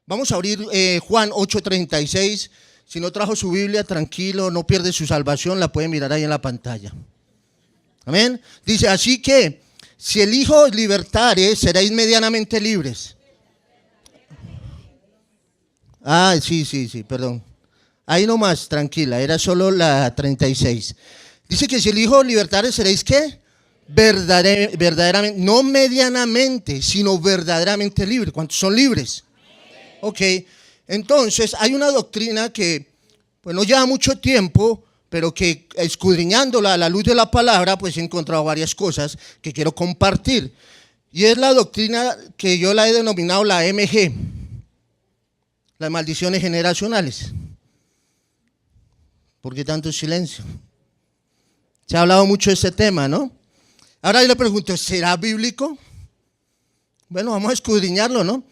Vamos a abrir Juan 8:36. Si no trajo su Biblia, tranquilo, no pierde su salvación, la puede mirar ahí en la pantalla. Amén. Dice, así que si el Hijo os libertare, seréis medianamente libres. Sí, perdón. Ahí nomás, tranquila, era solo la 36. Dice que si el Hijo os libertare, seréis ¿qué? Verdaderamente, no medianamente, sino verdaderamente libres. ¿Cuántos son libres? Ok, entonces hay una doctrina que pues no lleva mucho tiempo, pero que escudriñándola a la luz de la palabra, pues he encontrado varias cosas que quiero compartir. Y es la doctrina que yo la he denominado la MG, las maldiciones generacionales. ¿Por qué tanto silencio? Se ha hablado mucho de ese tema, ¿no? Ahora yo le pregunto, ¿será bíblico? Bueno, vamos a escudriñarlo, ¿no?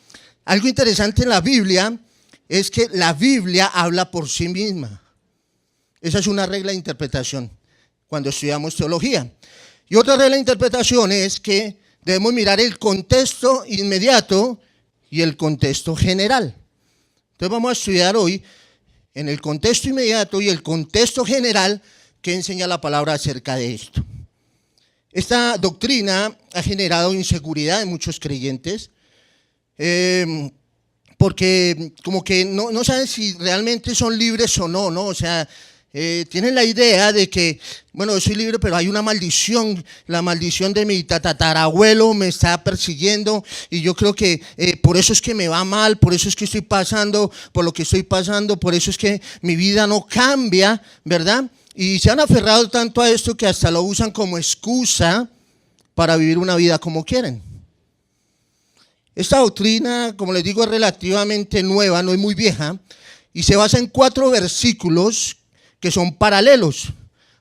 Algo interesante en la Biblia es que la Biblia habla por sí misma. Esa es una regla de interpretación cuando estudiamos teología. Y otra regla de interpretación es que debemos mirar el contexto inmediato y el contexto general. Entonces vamos a estudiar hoy en el contexto inmediato y el contexto general que enseña la palabra acerca de esto. Esta doctrina ha generado inseguridad en muchos creyentes. Porque como que no saben si realmente son libres o no, ¿no? O sea, tienen la idea de que, bueno, yo soy libre, pero hay una maldición, la maldición de mi tatarabuelo me está persiguiendo y yo creo que por eso es que me va mal, por eso es que estoy pasando por lo que estoy pasando, por eso es que mi vida no cambia, ¿verdad? Y se han aferrado tanto a esto que hasta lo usan como excusa para vivir una vida como quieren. Esta doctrina, como les digo, es relativamente nueva, no es muy vieja, y se basa en 4 versículos que son paralelos.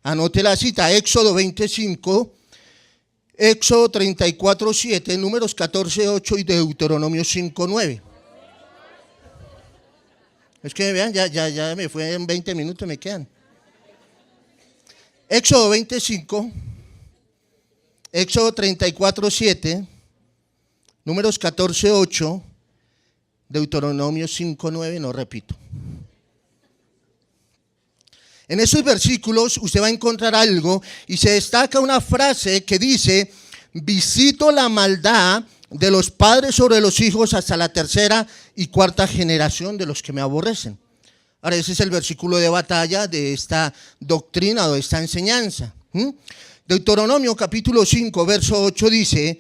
Anote la cita, Éxodo 25, Éxodo 34:7, Números 14:8 y Deuteronomio 5:9. Es que vean, ya me fue en 20 minutos, me quedan. Éxodo 25, Éxodo 34:7, Números 14:8, Deuteronomio 5:9, no repito. En esos versículos usted va a encontrar algo y se destaca una frase que dice, visito la maldad de los padres sobre los hijos hasta la 3ª y 4ª generación de los que me aborrecen. Ahora ese es el versículo de batalla de esta doctrina o de esta enseñanza. Deuteronomio capítulo 5, verso 8 dice,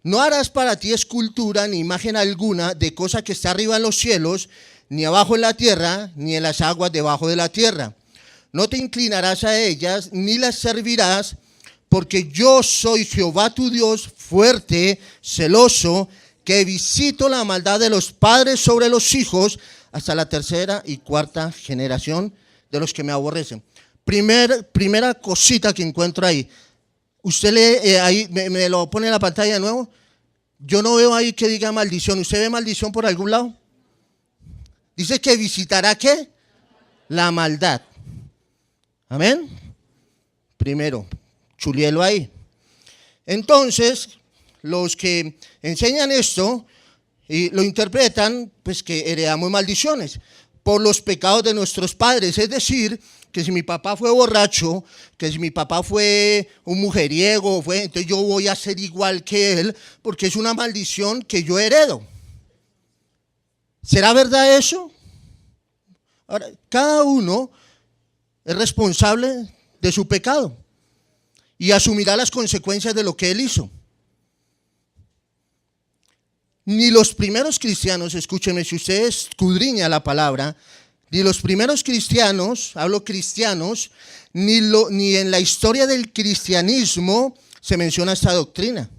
no harás para ti escultura ni imagen alguna de cosa que está arriba en los cielos, ni abajo en la tierra, ni en las aguas debajo de la tierra. No te inclinarás a ellas, ni las servirás, porque yo soy Jehová tu Dios, fuerte, celoso, que visito la maldad de los padres sobre los hijos, hasta la 3ª y 4ª generación de los que me aborrecen. Primera cosita que encuentro ahí. Usted lee ahí, me lo pone en la pantalla de nuevo. Yo no veo ahí que diga maldición. ¿Usted ve maldición por algún lado? Dice que visitará ¿qué? La maldad. Amén. Primero, chulielo ahí. Entonces, los que enseñan esto y lo interpretan, pues que heredamos maldiciones por los pecados de nuestros padres. Es decir, que si mi papá fue borracho, que si mi papá fue un mujeriego, entonces yo voy a ser igual que él, porque es una maldición que yo heredo. ¿Será verdad eso? Ahora, cada uno es responsable de su pecado y asumirá las consecuencias de lo que él hizo. Ni los primeros cristianos, escúcheme, si usted escudriña la palabra, ni los primeros cristianos, hablo cristianos, ni en la historia del cristianismo se menciona esta doctrina.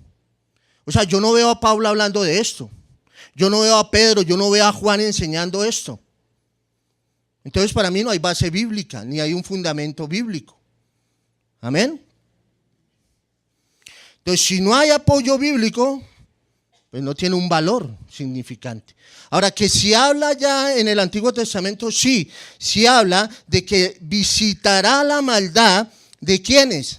O sea, yo no veo a Pablo hablando de esto. Yo no veo a Pedro, yo no veo a Juan enseñando esto. Entonces para mí no hay base bíblica, ni hay un fundamento bíblico. Amén. Entonces si no hay apoyo bíblico, pues no tiene un valor significante. Ahora, que si habla ya en el Antiguo Testamento, sí habla de que visitará la maldad de ¿quiénes?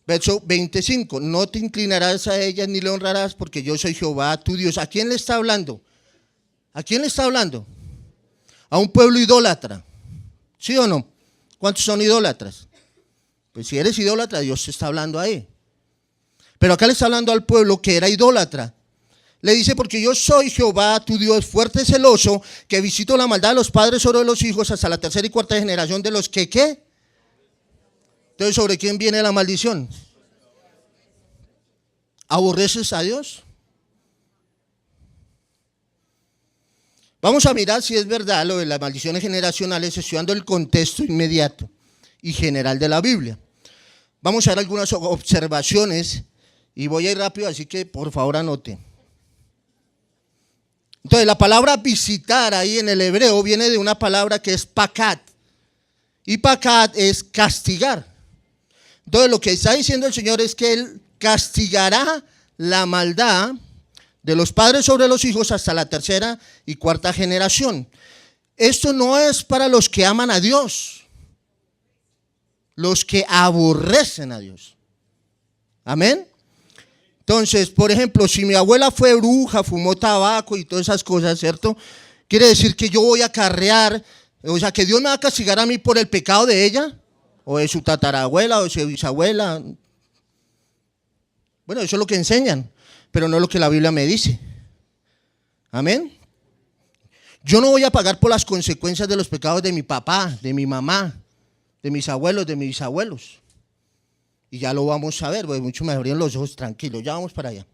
Verso 25, no te inclinarás a ellas ni le honrarás porque yo soy Jehová tu Dios. ¿A quién le está hablando? ¿A quién le está hablando? A un pueblo idólatra. ¿Sí o no? ¿Cuántos son idólatras? Pues si eres idólatra, Dios te está hablando ahí. Pero acá le está hablando al pueblo que era idólatra. Le dice, porque yo soy Jehová tu Dios, fuerte y celoso, que visito la maldad de los padres sobre los hijos hasta la tercera y cuarta generación de los que, ¿qué? Entonces, ¿sobre quién viene la maldición? ¿Aborreces a Dios? Vamos a mirar si es verdad lo de las maldiciones generacionales estudiando el contexto inmediato y general de la Biblia. Vamos a ver algunas observaciones y voy a ir rápido, así que por favor anoten. Entonces, la palabra visitar ahí en el hebreo viene de una palabra que es pacat. Y pacat es castigar. Entonces, lo que está diciendo el Señor es que Él castigará la maldad de los padres sobre los hijos hasta la tercera y cuarta generación. Esto no es para los que aman a Dios, los que aborrecen a Dios. Amén. Entonces, por ejemplo, si mi abuela fue bruja, fumó tabaco y todas esas cosas, ¿cierto? Quiere decir que yo voy a acarrear, o sea, que Dios me va a castigar a mí por el pecado de ella, o de su tatarabuela, o de su bisabuela. Bueno, eso es lo que enseñan, pero no es lo que la Biblia me dice. Amén. Yo no voy a pagar por las consecuencias de los pecados de mi papá, de mi mamá, de mis abuelos, de mis bisabuelos. Y ya lo vamos a ver, porque muchos me abrieron los ojos, tranquilos, ya vamos para allá.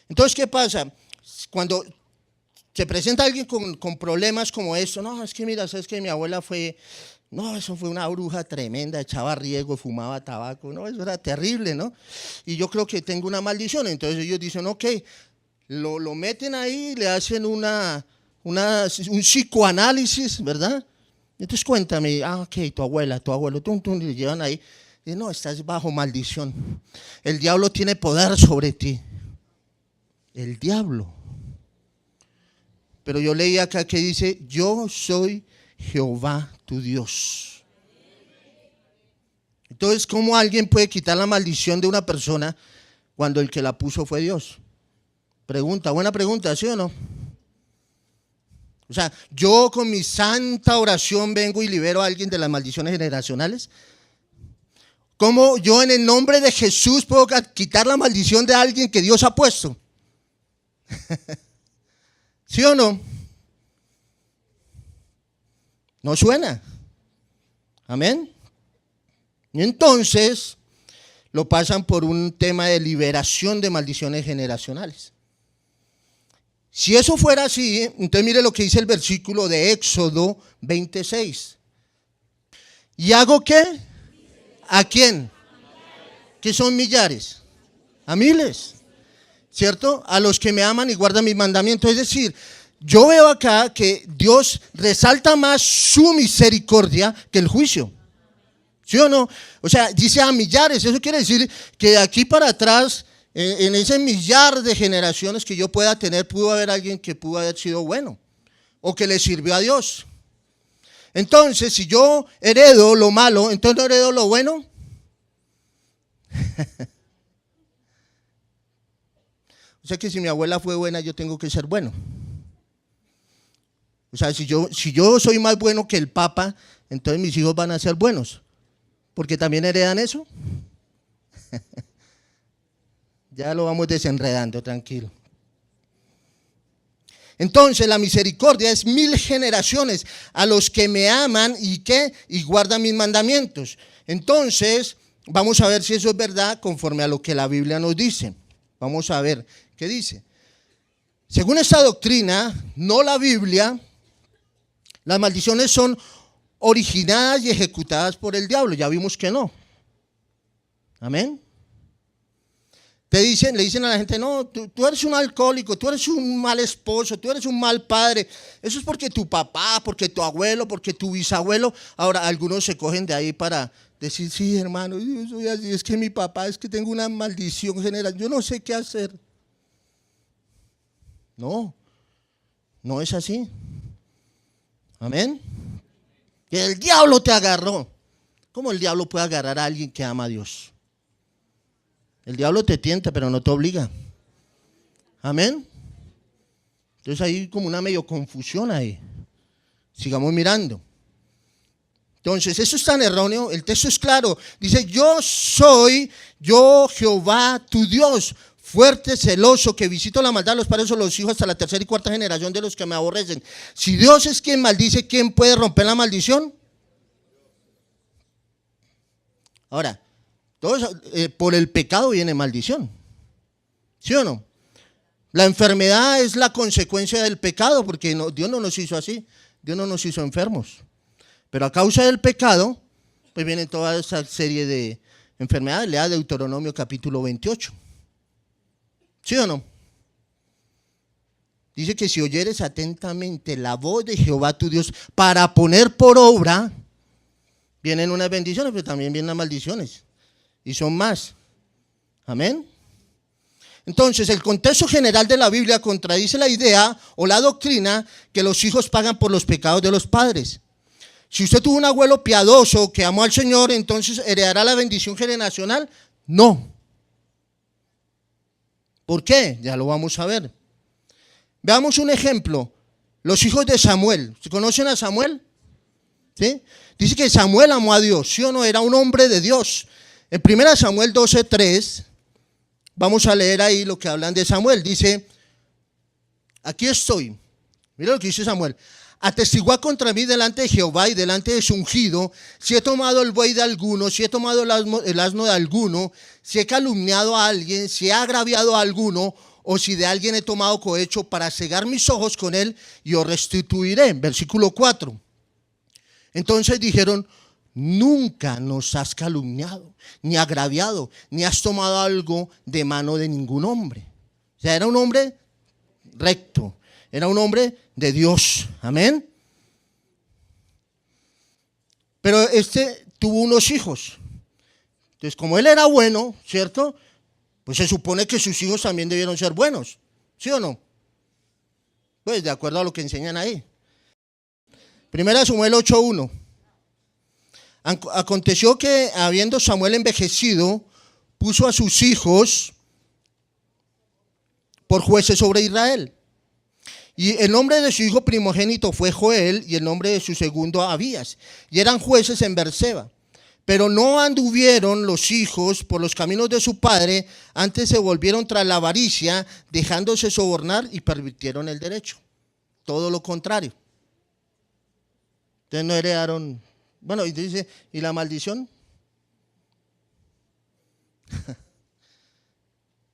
Entonces, ¿qué pasa? Cuando se presenta alguien con problemas como esto, no, es que mira, sabes que mi abuela fue, no, eso fue una bruja tremenda, echaba riego, fumaba tabaco, no, eso era terrible, ¿no? Y yo creo que tengo una maldición. Entonces ellos dicen, ok, lo meten ahí, le hacen un psicoanálisis, ¿verdad? Entonces cuéntame, ok, tu abuelo, y le llevan ahí, y no, estás bajo maldición. El diablo tiene poder sobre ti. El diablo. Pero yo leí acá que dice, yo soy Jehová tu Dios. Entonces, ¿cómo alguien puede quitar la maldición de una persona cuando el que la puso fue Dios? Pregunta, buena pregunta, ¿sí o no? O sea, yo con mi santa oración vengo y libero a alguien de las maldiciones generacionales. ¿Cómo yo en el nombre de Jesús puedo quitar la maldición de alguien que Dios ha puesto? ¿Sí o no? No suena. Amén. Y entonces lo pasan por un tema de liberación de maldiciones generacionales. Si eso fuera así, entonces mire lo que dice el versículo de Éxodo 26. ¿Y hago qué? ¿A quién? ¿Qué son millares? A miles, ¿cierto? A los que me aman y guardan mis mandamientos. Es decir, yo veo acá que Dios resalta más su misericordia que el juicio. ¿Sí o no? O sea, dice a millares. Eso quiere decir que de aquí para atrás, en ese millar de generaciones que yo pueda tener, pudo haber alguien que pudo haber sido bueno o que le sirvió a Dios. Entonces, si yo heredo lo malo, entonces no heredo lo bueno. O sea que si mi abuela fue buena, yo tengo que ser bueno. O sea, si yo soy más bueno que el Papa, entonces mis hijos van a ser buenos, porque también heredan eso. Ya lo vamos desenredando, tranquilo. Entonces la misericordia es 1000 generaciones a los que me aman y guardan mis mandamientos. Entonces vamos a ver si eso es verdad conforme a lo que la Biblia nos dice. Vamos a ver qué dice. Según esta doctrina, no la Biblia, las maldiciones son originadas y ejecutadas por el diablo. Ya vimos que no. Amén. Le dicen a la gente, no, tú eres un alcohólico, tú eres un mal esposo, tú eres un mal padre. Eso es porque tu papá, porque tu abuelo, porque tu bisabuelo. Ahora, algunos se cogen de ahí para decir, sí, hermano, yo soy así, es que mi papá, es que tengo una maldición general, yo no sé qué hacer. No, no es así. Amén. Que el diablo te agarró. ¿Cómo el diablo puede agarrar a alguien que ama a Dios? El diablo te tienta, pero no te obliga. Amén. Entonces hay como una medio confusión ahí. Sigamos mirando. Entonces, eso es tan erróneo. El texto es claro. Dice, yo soy, yo Jehová, tu Dios, fuerte, celoso, que visito la maldad de los padres o los hijos hasta la tercera y cuarta generación de los que me aborrecen. Si Dios es quien maldice, ¿quién puede romper la maldición? Ahora, todos, por el pecado viene maldición. ¿Sí o no? La enfermedad es la consecuencia del pecado, porque Dios no nos hizo así. Dios no nos hizo enfermos. Pero a causa del pecado, pues viene toda esa serie de enfermedades. Lea Deuteronomio capítulo 28. ¿Sí o no? Dice que si oyeres atentamente la voz de Jehová tu Dios para poner por obra, vienen unas bendiciones, pero también vienen las maldiciones. Y son más. Amén. Entonces, el contexto general de la Biblia contradice la idea o la doctrina que los hijos pagan por los pecados de los padres. Si usted tuvo un abuelo piadoso que amó al Señor, entonces ¿heredará la bendición generacional? No. ¿Por qué? Ya lo vamos a ver. Veamos un ejemplo. Los hijos de Samuel. ¿Se conocen a Samuel? ¿Sí? Dice que Samuel amó a Dios, ¿sí o no? Era un hombre de Dios. En 1 Samuel 12:3, vamos a leer ahí lo que hablan de Samuel. Dice, aquí estoy. Mira lo que dice Samuel. Atestigua contra mí delante de Jehová y delante de su ungido, si he tomado el buey de alguno, si he tomado el asno de alguno, si he calumniado a alguien, si he agraviado a alguno, o si de alguien he tomado cohecho para cegar mis ojos con él, yo restituiré. Versículo 4. Entonces dijeron, nunca nos has calumniado, ni agraviado, ni has tomado algo de mano de ningún hombre. O sea, era un hombre recto, era un hombre de Dios. Amén. Pero tuvo unos hijos. Entonces, como él era bueno, ¿cierto? Pues se supone que sus hijos también debieron ser buenos. ¿Sí o no? Pues de acuerdo a lo que enseñan ahí. 1 Samuel 8:1. Aconteció que habiendo Samuel envejecido, puso a sus hijos por jueces sobre Israel. Y el nombre de su hijo primogénito fue Joel, y el nombre de su segundo Abías. Y eran jueces en Berseba. Pero no anduvieron los hijos por los caminos de su padre, antes se volvieron tras la avaricia, dejándose sobornar y pervirtieron el derecho. Todo lo contrario. Entonces no heredaron. Bueno, y dice, ¿y la maldición?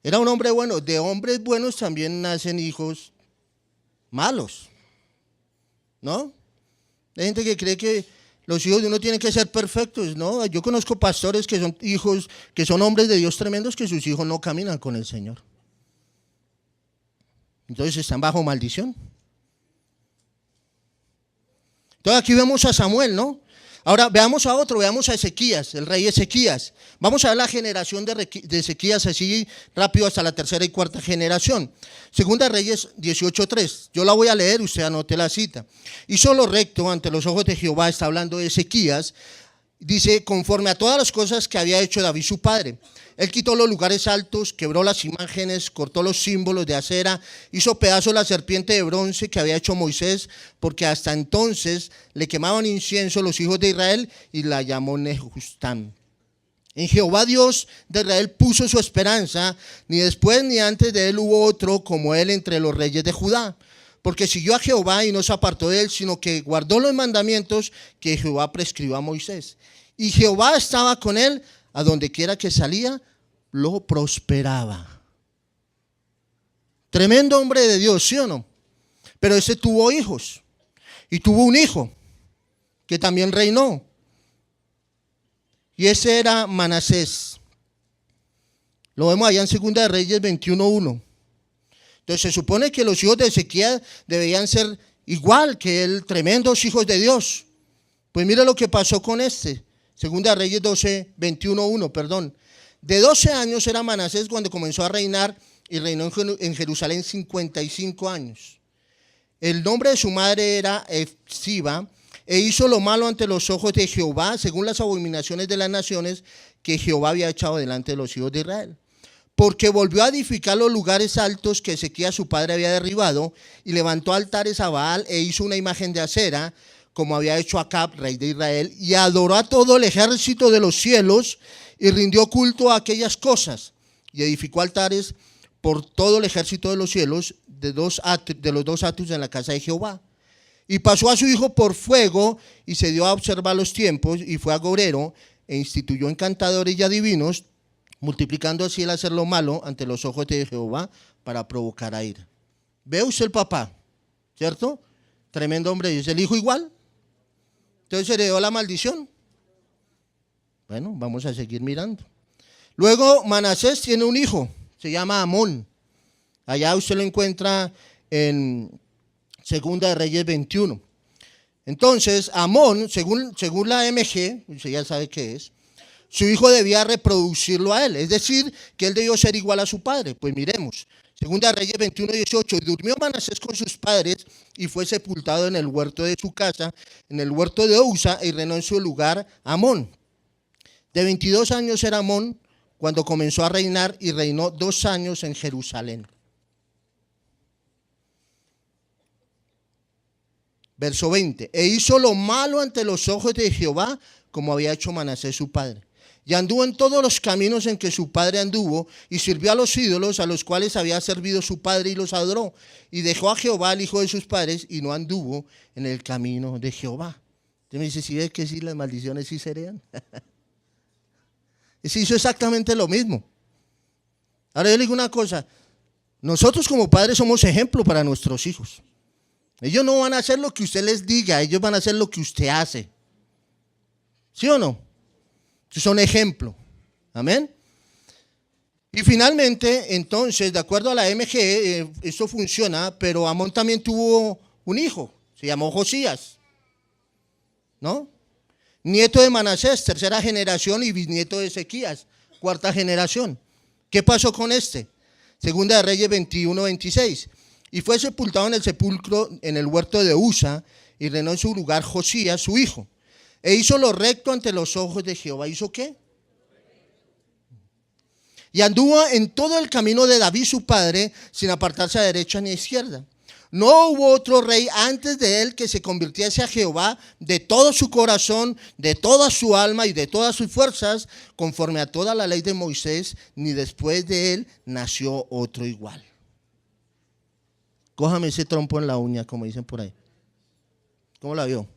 Era un hombre bueno. De hombres buenos también nacen hijos malos, ¿no? Hay gente que cree que los hijos de uno tienen que ser perfectos, ¿no? Yo conozco pastores que son hijos, que son hombres de Dios tremendos, que sus hijos no caminan con el Señor. Entonces están bajo maldición. Entonces aquí vemos a Samuel, ¿no? Ahora veamos a otro, veamos a Ezequías, el rey Ezequías. Vamos a ver la generación de Ezequías así rápido hasta la tercera y cuarta generación. Segunda Reyes 18:3. Yo la voy a leer, usted anote la cita. Hizo lo recto ante los ojos de Jehová, está hablando de Ezequías. Dice, conforme a todas las cosas que había hecho David su padre. Él quitó los lugares altos, quebró las imágenes, cortó los símbolos de acera, hizo pedazos la serpiente de bronce que había hecho Moisés, porque hasta entonces le quemaban incienso los hijos de Israel, y la llamó Nehustán. En Jehová Dios de Israel puso su esperanza, ni después ni antes de él hubo otro como él entre los reyes de Judá. Porque siguió a Jehová y no se apartó de él, sino que guardó los mandamientos que Jehová prescribió a Moisés. Y Jehová estaba con él, a donde quiera que salía, lo prosperaba. Tremendo hombre de Dios, ¿sí o no? Pero ese tuvo hijos, y tuvo un hijo, que también reinó. Y ese era Manasés. Lo vemos allá en Segunda Reyes 21:1. Entonces se supone que los hijos de Ezequías debían ser igual que él, tremendos hijos de Dios. Pues mira lo que pasó con este. Segunda Reyes 21:1, perdón. De 12 años era Manasés cuando comenzó a reinar, y reinó en Jerusalén 55 años. El nombre de su madre era Efsiba, e hizo lo malo ante los ojos de Jehová, según las abominaciones de las naciones que Jehová había echado delante de los hijos de Israel. Porque volvió a edificar los lugares altos que Ezequías su padre había derribado, y levantó altares a Baal, e hizo una imagen de acera, como había hecho Acab, rey de Israel, y adoró a todo el ejército de los cielos, y rindió culto a aquellas cosas, y edificó altares por todo el ejército de los cielos, de los dos atrios en la casa de Jehová. Y pasó a su hijo por fuego, y se dio a observar los tiempos, y fue agorero, e instituyó encantadores y adivinos, multiplicando así el hacer lo malo ante los ojos de Jehová para provocar a ira. ¿Ve usted el papá? ¿Cierto? Tremendo hombre. ¿Y es el hijo igual? Entonces heredó la maldición. Bueno, vamos a seguir mirando. Luego Manasés tiene un hijo, se llama Amón. Allá usted lo encuentra en Segunda de Reyes 21. Entonces Amón, según la MG, usted ya sabe qué es, su hijo debía reproducirlo a él, es decir, que él debió ser igual a su padre. Pues miremos, Segunda de Reyes 21:18, y durmió Manasés con sus padres y fue sepultado en el huerto de su casa, en el huerto de Usa, y reinó en su lugar Amón. De 22 años era Amón cuando comenzó a reinar, y reinó 2 años en Jerusalén. Verso 20, e hizo lo malo ante los ojos de Jehová, como había hecho Manasés su padre. Y anduvo en todos los caminos en que su padre anduvo, y sirvió a los ídolos a los cuales había servido su padre, y los adoró. Y dejó a Jehová, el hijo de sus padres, y no anduvo en el camino de Jehová. Usted me dice, ¿sí ve que sí, las maldiciones sí serían? Se hizo exactamente lo mismo. Ahora yo le digo una cosa, nosotros como padres somos ejemplo para nuestros hijos. Ellos no van a hacer lo que usted les diga, ellos van a hacer lo que usted hace. ¿Sí o no? Son ejemplo. Amén. Y finalmente, entonces, de acuerdo a la MG, esto funciona, pero Amón también tuvo un hijo, se llamó Josías, ¿no? Nieto de Manasés, 3ª generación, y bisnieto de Ezequías, 4ª generación. ¿Qué pasó con este? Segunda de Reyes 21:26. Y fue sepultado en el sepulcro, en el huerto de Usa, y reinó en su lugar Josías, su hijo. E hizo lo recto ante los ojos de Jehová. ¿Hizo qué? Y anduvo en todo el camino de David su padre, sin apartarse a derecha ni a izquierda. No hubo otro rey antes de él que se convirtiese a Jehová de todo su corazón, de toda su alma y de todas sus fuerzas, conforme a toda la ley de Moisés, ni después de él nació otro igual. Cójame ese trompo en la uña, como dicen por ahí. ¿Cómo la vio?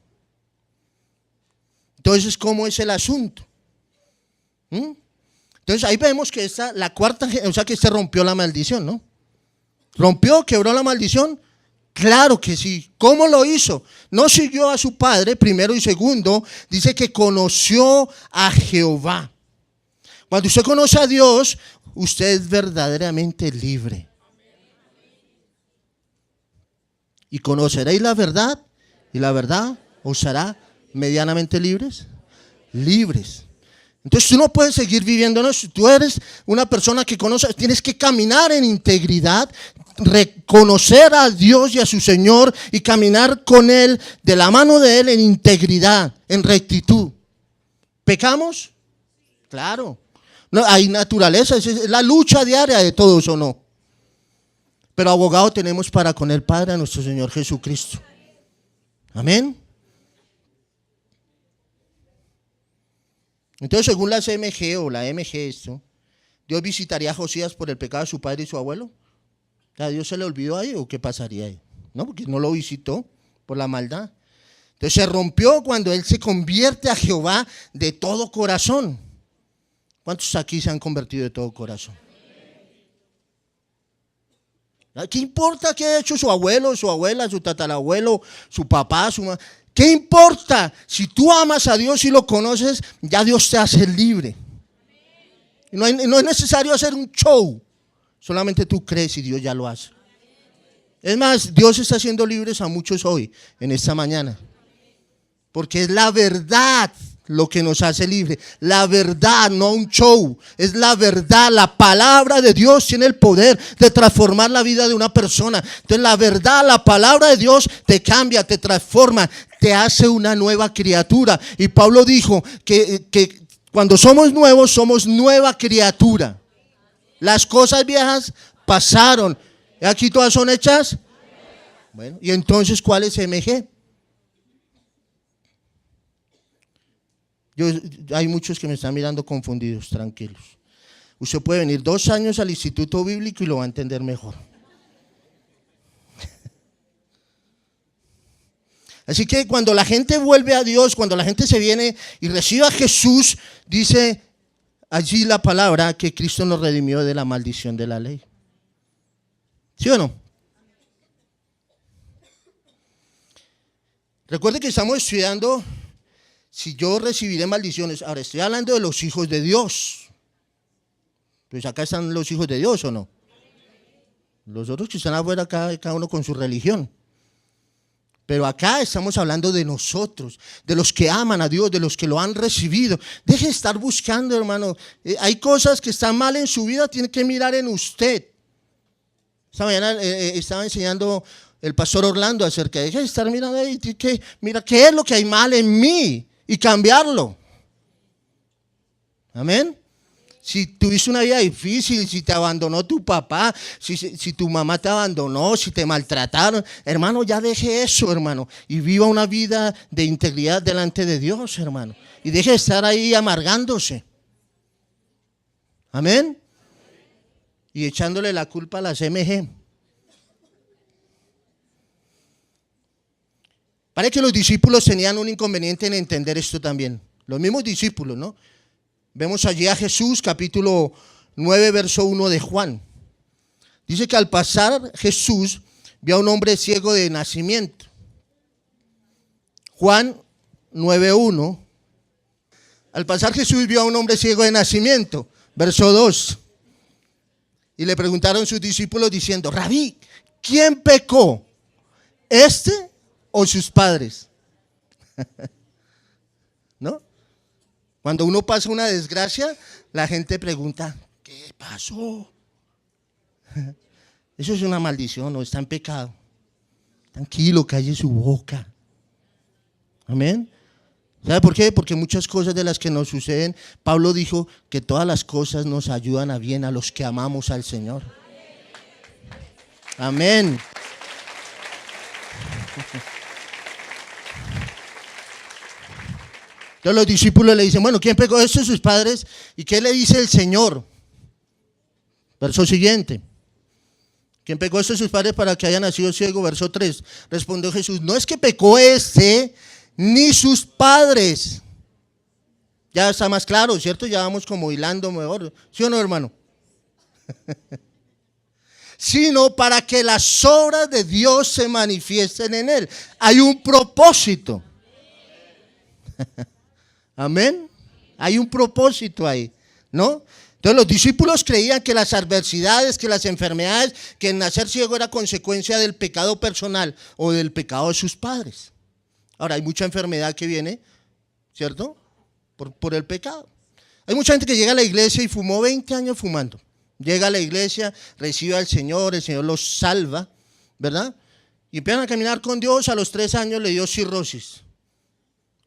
Entonces, ¿cómo es el asunto? Entonces, ahí vemos que la cuarta, o sea que se rompió la maldición, ¿no? ¿Rompió, quebró la maldición? Claro que sí. ¿Cómo lo hizo? No siguió a su padre, primero y segundo, dice que conoció a Jehová. Cuando usted conoce a Dios, usted es verdaderamente libre. Y conoceréis la verdad, y la verdad os hará medianamente libres. Libres. Entonces tú no puedes seguir viviendo, ¿no? Si tú eres una persona que conoce, tienes que caminar en integridad, reconocer a Dios y a su Señor y caminar con Él, de la mano de Él, en integridad, en rectitud. ¿Pecamos? Claro. No, hay naturaleza, es la lucha diaria de todos, ¿o no? Pero abogado tenemos para con el Padre, a nuestro Señor Jesucristo. Amén. Entonces, según la CMG o la MG, ¿Dios visitaría a Josías por el pecado de su padre y su abuelo? ¿A Dios se le olvidó ahí o qué pasaría ahí? No, porque no lo visitó por la maldad. Entonces se rompió cuando él se convierte a Jehová de todo corazón. ¿Cuántos aquí se han convertido de todo corazón? ¿Qué importa qué ha hecho su abuelo, su abuela, su tatarabuelo, su papá, su mamá? ¿Qué importa? Si tú amas a Dios y lo conoces, ya Dios te hace libre. No es necesario hacer un show. Solamente tú crees y Dios ya lo hace. Es más, Dios está haciendo libres a muchos hoy, en esta mañana. Porque es la verdad lo que nos hace libre. La verdad, no un show. Es la verdad. La palabra de Dios tiene el poder de transformar la vida de una persona. Entonces la verdad, la palabra de Dios te cambia, te transforma, te hace una nueva criatura. Y Pablo dijo que cuando somos nuevos, somos nueva criatura. Las cosas viejas pasaron. ¿Y aquí todas son hechas? Bueno, y entonces, ¿cuál es MG? Hay muchos que me están mirando confundidos, tranquilos. Usted puede venir 2 años al Instituto Bíblico y lo va a entender mejor. Así que cuando la gente vuelve a Dios, cuando la gente se viene y recibe a Jesús, dice allí la palabra que Cristo nos redimió de la maldición de la ley. ¿Sí o no? Recuerde que estamos estudiando si yo recibiré maldiciones. Ahora estoy hablando de los hijos de Dios. Pues acá están los hijos de Dios, ¿o no? Los otros que están afuera, cada uno con su religión. Pero acá estamos hablando de nosotros, de los que aman a Dios, de los que lo han recibido. Deje de estar buscando, hermano. Hay cosas que están mal en su vida, tiene que mirar en usted. Esta mañana estaba enseñando el pastor Orlando acerca de estar mirando ahí, mira qué es lo que hay mal en mí y cambiarlo. Amén. Si tuviste una vida difícil, si te abandonó tu papá, si tu mamá te abandonó, si te maltrataron, hermano, ya deje eso, hermano, y viva una vida de integridad delante de Dios, hermano, y deje de estar ahí amargándose. Amén. Y echándole la culpa a las MG. Parece que los discípulos tenían un inconveniente en entender esto también. Los mismos discípulos, ¿no? Vemos allí a Jesús, capítulo 9, verso 1 de Juan. Dice que al pasar Jesús vio a un hombre ciego de nacimiento. Juan 9:1. Al pasar Jesús vio a un hombre ciego de nacimiento. Verso 2. Y le preguntaron sus discípulos diciendo: Rabí, ¿quién pecó? ¿Este o sus padres? ¿No? Cuando uno pasa una desgracia, la gente pregunta: ¿qué pasó? Eso es una maldición, no está en pecado. Tranquilo, calle su boca. Amén. ¿Sabe por qué? Porque muchas cosas de las que nos suceden, Pablo dijo que todas las cosas nos ayudan a bien a los que amamos al Señor. Amén. Entonces los discípulos le dicen: bueno, ¿quién pecó? Estos sus padres. ¿Y qué le dice el Señor? Verso siguiente. ¿Quién pecó? Estos sus padres para que haya nacido ciego. Verso 3. Respondió Jesús: no es que pecó este ni sus padres. Ya está más claro, ¿cierto? Ya vamos como hilando mejor. ¿Sí o no, hermano? Sino para que las obras de Dios se manifiesten en él. Hay un propósito. Amén. Hay un propósito ahí, ¿no? Entonces los discípulos creían que las adversidades, que las enfermedades, que el nacer ciego era consecuencia del pecado personal o del pecado de sus padres. Ahora, hay mucha enfermedad que viene, ¿cierto? Por el pecado. Hay mucha gente que llega a la iglesia y fumó 20 años fumando. Llega a la iglesia, recibe al Señor, el Señor los salva, ¿verdad? Y empiezan a caminar con Dios. A los 3 años le dio cirrosis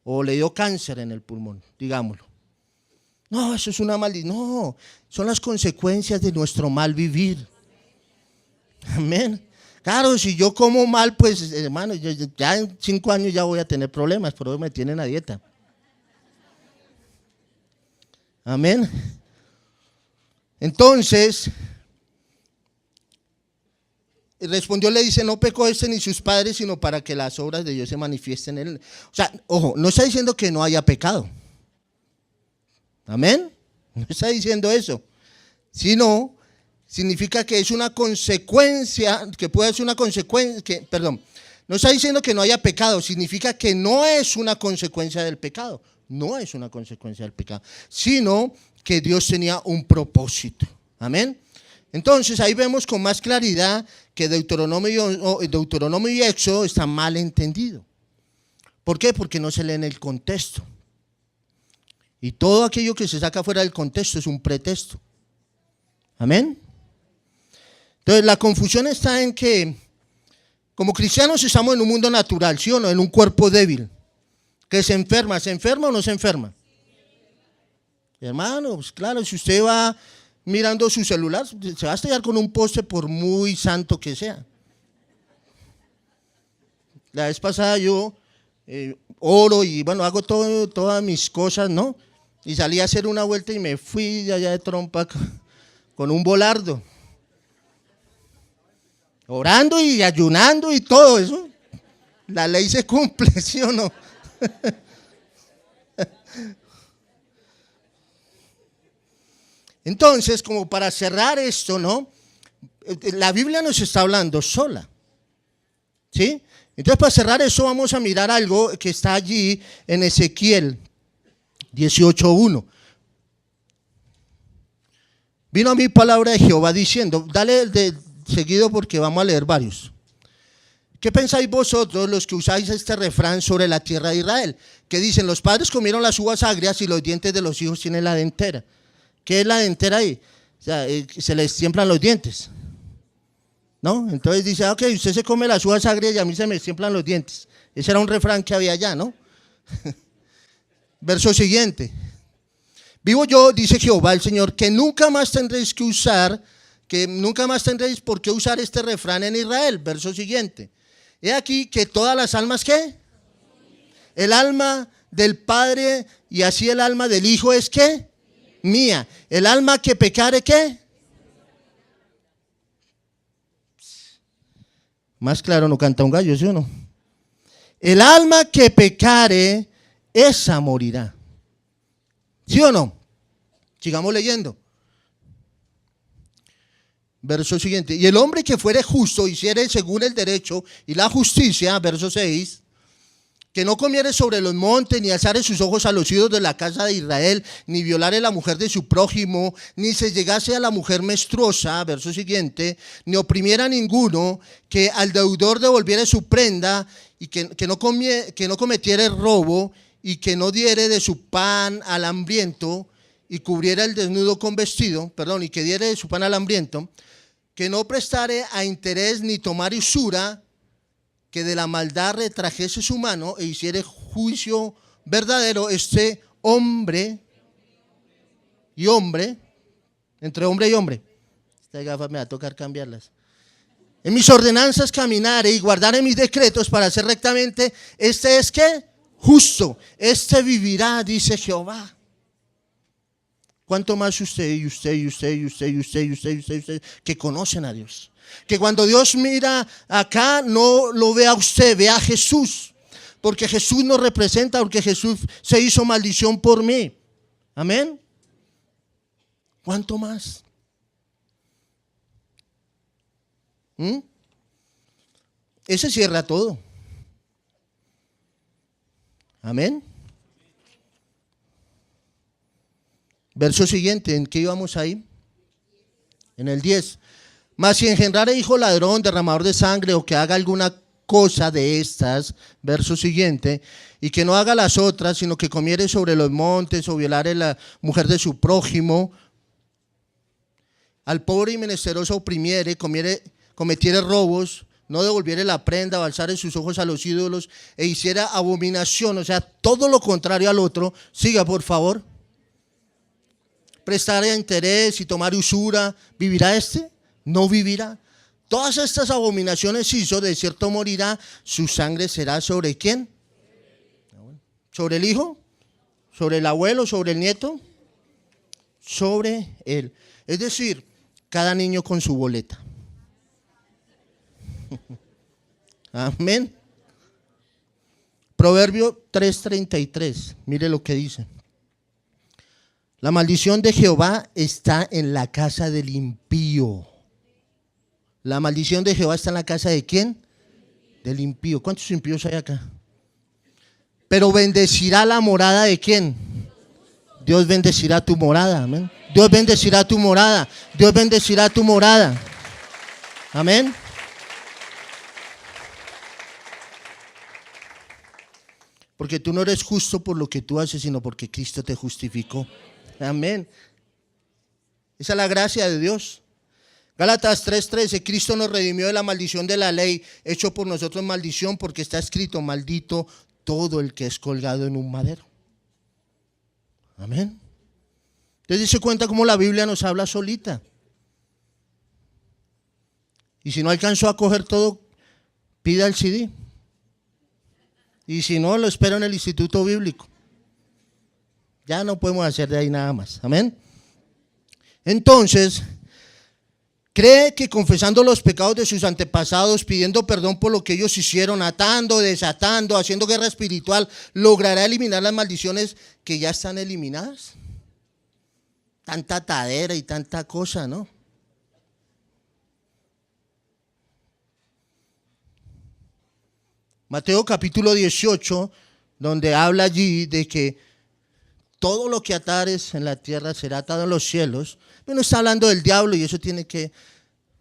o le dio cáncer en el pulmón, digámoslo. No, eso es una maldición. No, son las consecuencias de nuestro mal vivir. Amén. Claro, si yo como mal, pues hermano, ya en 5 años ya voy a tener problemas, por eso me tienen a dieta. Amén. Entonces, respondió, le dice: no pecó este ni sus padres, sino para que las obras de Dios se manifiesten en él. O sea, ojo, no está diciendo que no haya pecado. Amén. No está diciendo eso. Sino, significa que es una consecuencia, que puede ser una consecuencia, no está diciendo que no haya pecado, significa que no es una consecuencia del pecado. No es una consecuencia del pecado, sino que Dios tenía un propósito. Amén. Entonces ahí vemos con más claridad que Deuteronomio y Éxodo están mal entendidos. ¿Por qué? Porque no se lee en el contexto. Y todo aquello que se saca fuera del contexto es un pretexto. Amén. Entonces la confusión está en que Como cristianos estamos en un mundo natural, ¿sí o no? En un cuerpo débil, que ¿se enferma o no se enferma? Hermano, pues claro, si usted va mirando su celular, se va a estallar con un poste por muy santo que sea. La vez pasada yo oro y bueno, hago todas mis cosas, ¿no? Y salí a hacer una vuelta y me fui de allá de trompa con un volardo. Orando y ayunando y todo eso. La ley se cumple, ¿sí o no? Entonces, como para cerrar esto, ¿no? La Biblia nos está hablando sola, ¿sí? Entonces, para cerrar eso, vamos a mirar algo que está allí en Ezequiel 18:1. Vino a mí palabra de Jehová diciendo, dale de seguido porque vamos a leer varios. ¿Qué pensáis vosotros los que usáis este refrán sobre la tierra de Israel? Que dicen, los padres comieron las uvas agrias y los dientes de los hijos tienen la dentera. ¿Qué es la dentera ahí? O sea, se les siembran los dientes, ¿no? Entonces dice, ok, usted se come las uvas agrias y a mí se me siembran los dientes. Ese era un refrán que había allá, ¿no? Verso siguiente. Vivo yo, dice Jehová el Señor, que nunca más tendréis por qué usar este refrán en Israel. Verso siguiente. He aquí que todas las almas, ¿qué? El alma del Padre y así el alma del Hijo es, ¿qué? Mía. El alma que pecare, ¿qué? Más claro no canta un gallo, ¿sí o no? El alma que pecare, esa morirá. ¿Sí o no? Sigamos leyendo. Verso siguiente. Y el hombre que fuere justo, hiciere según el derecho y la justicia, verso 6, que no comiere sobre los montes, ni alzare sus ojos a los ídolos de la casa de Israel, ni violare la mujer de su prójimo, ni se llegase a la mujer menstruosa, verso siguiente, ni oprimiera a ninguno, que al deudor devolviere su prenda, y que no cometiere robo, y que no diere de su pan al hambriento, y cubriera el desnudo con vestido, y que diere de su pan al hambriento, que no prestare a interés ni tomare usura, que de la maldad retrajese su mano e hiciere juicio verdadero, este hombre y hombre, entre hombre y hombre. Estas gafas me va a tocar cambiarlas. En mis ordenanzas caminare y guardare mis decretos para hacer rectamente, este es ¿qué? Justo, este vivirá, dice Jehová. ¿Cuánto más usted que conocen a Dios? Que cuando Dios mira acá no lo ve a usted, ve a Jesús. Porque Jesús nos representa, porque Jesús se hizo maldición por mí. Amén. ¿Cuánto más? Ese cierra todo. Amén. Verso siguiente, ¿en qué íbamos ahí? En el 10. Mas si engendrare hijo ladrón, derramador de sangre, o que haga alguna cosa de estas, verso siguiente, y que no haga las otras, sino que comiere sobre los montes, o violare la mujer de su prójimo, al pobre y menesteroso oprimiere, cometiere robos, no devolviere la prenda, o alzare sus ojos a los ídolos, e hiciera abominación, o sea, todo lo contrario al otro. Siga, por favor. Prestar interés y tomar usura, ¿vivirá este? No vivirá. Todas estas abominaciones hizo, de cierto morirá. Su sangre será ¿sobre quién? ¿Sobre el hijo? ¿Sobre el abuelo? ¿Sobre el nieto? Sobre él. Es decir, cada niño con su boleta. Amén. Proverbio 3:33. Mire lo que dice. La maldición de Jehová está en la casa del impío. La maldición de Jehová está en la casa ¿de quién? Del impío. ¿Cuántos impíos hay acá? Pero bendecirá la morada ¿de quién? Dios bendecirá tu morada. Amén. Dios bendecirá tu morada. Dios bendecirá tu morada. Amén. Porque tú no eres justo por lo que tú haces, sino porque Cristo te justificó. Amén. Esa es la gracia de Dios. Gálatas 3:13, Cristo nos redimió de la maldición de la ley, hecho por nosotros maldición, porque está escrito, maldito todo el que es colgado en un madero. Amén. Entonces se cuenta cómo la Biblia nos habla solita. Y si no alcanzó a coger todo, pida el CD. Y si no, lo espero en el Instituto Bíblico. Ya no podemos hacer de ahí nada más. Amén. Entonces, cree que confesando los pecados de sus antepasados, pidiendo perdón por lo que ellos hicieron, atando, desatando, haciendo guerra espiritual, logrará eliminar las maldiciones que ya están eliminadas. Tanta atadera y tanta cosa, ¿no? Mateo capítulo 18, donde habla allí de que todo lo que atares en la tierra será atado en los cielos. Bueno, está hablando del diablo y eso tiene que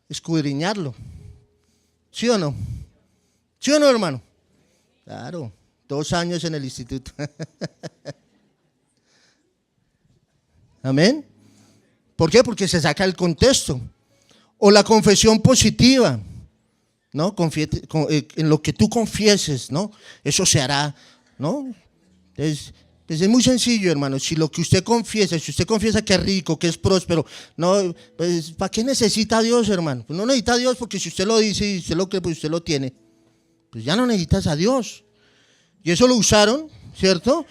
escudriñarlo. ¿Sí o no? ¿Sí o no, hermano? Claro, 2 años en el instituto. Amén. ¿Por qué? Porque se saca el contexto. O la confesión positiva, ¿no? En lo que tú confieses, ¿no? Eso se hará, ¿no? Entonces, es muy sencillo, hermano. Si lo que usted confiesa, si usted confiesa que es rico, que es próspero, no, pues ¿para qué necesita a Dios, hermano? Pues no necesita a Dios, porque si usted lo dice y usted lo cree, pues usted lo tiene. Pues ya no necesitas a Dios. Y eso lo usaron, ¿cierto?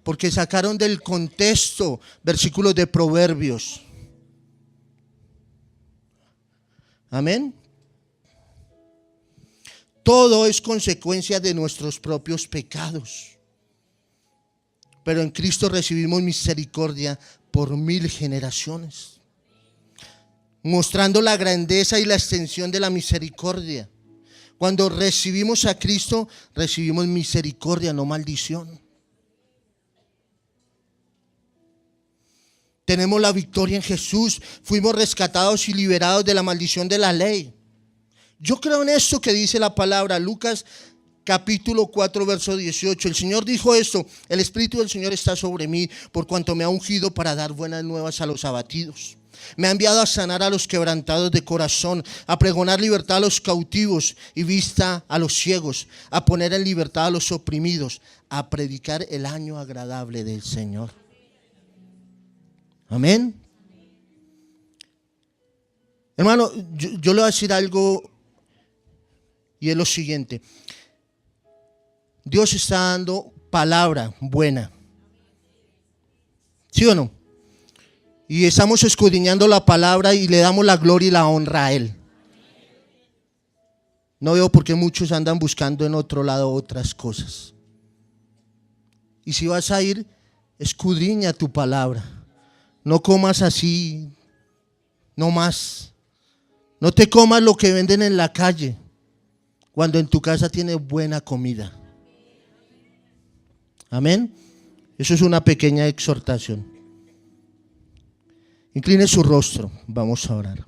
Porque sacaron del contexto versículos de Proverbios. Amén. Todo es consecuencia de nuestros propios pecados. Pero en Cristo recibimos misericordia por 1000 generaciones, mostrando la grandeza y la extensión de la misericordia. Cuando recibimos a Cristo, recibimos misericordia, no maldición. Tenemos la victoria en Jesús, fuimos rescatados y liberados de la maldición de la ley. Yo creo en esto que dice la palabra, Lucas capítulo 4, verso 18. El Señor dijo esto: el Espíritu del Señor está sobre mí, por cuanto me ha ungido para dar buenas nuevas a los abatidos. Me ha enviado a sanar a los quebrantados de corazón, a pregonar libertad a los cautivos y vista a los ciegos, a poner en libertad a los oprimidos, a predicar el año agradable del Señor. Amén. Hermano, yo le voy a decir algo, y es lo siguiente. Dios está dando palabra buena. ¿Sí o no? Y estamos escudriñando la palabra y le damos la gloria y la honra a Él. No veo por qué muchos andan buscando en otro lado otras cosas. Y si vas a ir, escudriña tu palabra. No comas así, no más. No te comas lo que venden en la calle, cuando en tu casa tiene buena comida. Amén. Eso es una pequeña exhortación. Incline su rostro, vamos a orar.